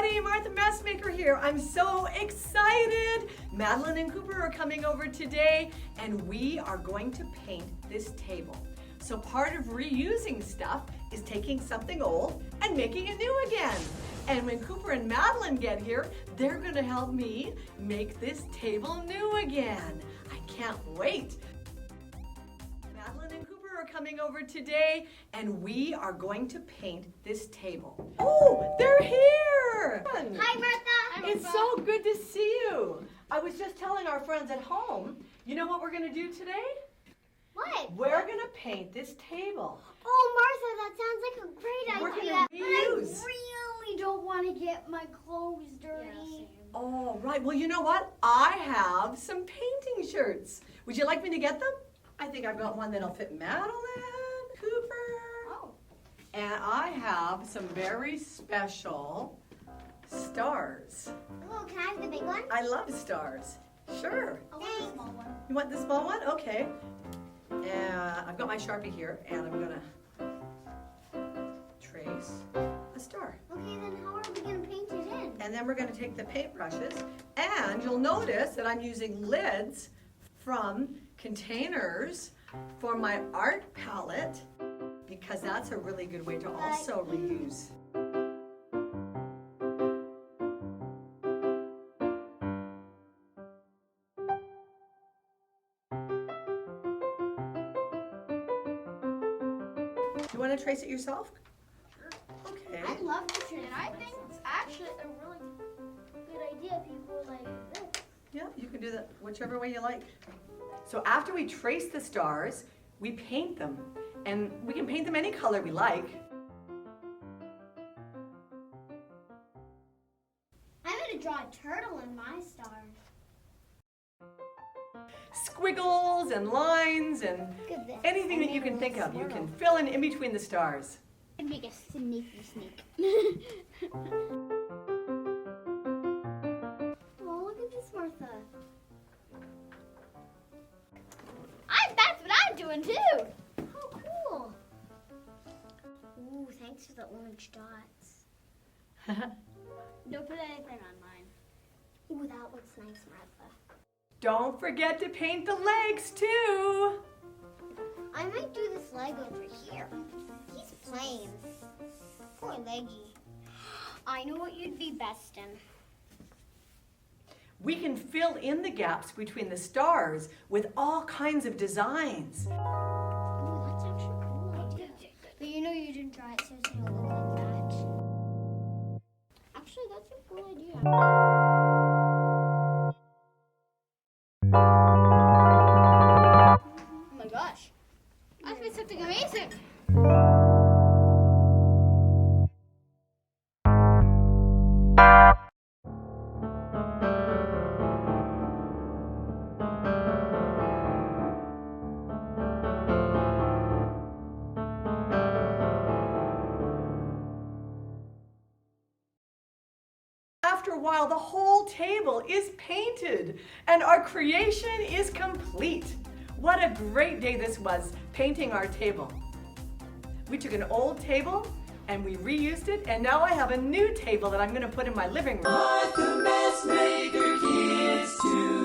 everybody, Martha Messmaker here. I'm so excited. Madeline and Cooper are coming over today and we are going to paint this table. So part of reusing stuff is taking something old and making it new again. And when Cooper and Madeleine get here, they're gonna help me make this table new again. I can't wait. Madeline and Cooper are coming over today and we are going to paint this table. Oh, they're here! Hi, Martha. It's so good to see you. I was just telling our friends at home, you know what we're gonna do today? What? We're gonna paint this table. Oh, Martha, that sounds like a great We're idea. gonna But reuse. I really don't want to get my clothes dirty. Oh, right. Well, you know what? I have some painting shirts. Would you like me to get them? I think I've got one that'll fit Madeline, Cooper. Oh. And I have some very special stars. Oh, can I have the big one? I love stars. Sure. I want the small one. You want the small one? Okay. I've got my Sharpie here, and I'm gonna trace a star. Okay, then how are we going to paint it in? And then we're gonna take the paintbrushes, and you'll notice that I'm using lids from containers for my art palette, because that's a really good way to also reuse. You want to trace it yourself? Sure. Okay. I love to trace. And I think it's actually a really good idea if you go like this. Yeah, you can do that whichever way you like. So after we trace the stars, we paint them. And we can paint them any color we like. I'm going to draw a turtle in my stars. Squiggles and lines and Look at this. anything that you can think of. You can fill in between the stars. And make a sneaky sneak. Oh, look at this, Martha. That's what I'm doing too. How cool. Ooh, thanks for the orange dots. Don't put anything on mine. Ooh, that looks nice, Martha. Don't forget to paint the legs too. I might do this leg over here. He's plain. Poor leggy. I know what you'd be best in. We can fill in the gaps between the stars with all kinds of designs. Ooh, that's actually a cool idea. But you know you didn't draw it, so it's gonna look like that. Actually, that's a cool idea. Oh my gosh. That's been something amazing. After a while, the whole table is painted and our creation is complete. What a great day this was, painting our table. We took an old table and we reused it, and now I have a new table that I'm going to put in my living room. Martha Messmaker Kids 2.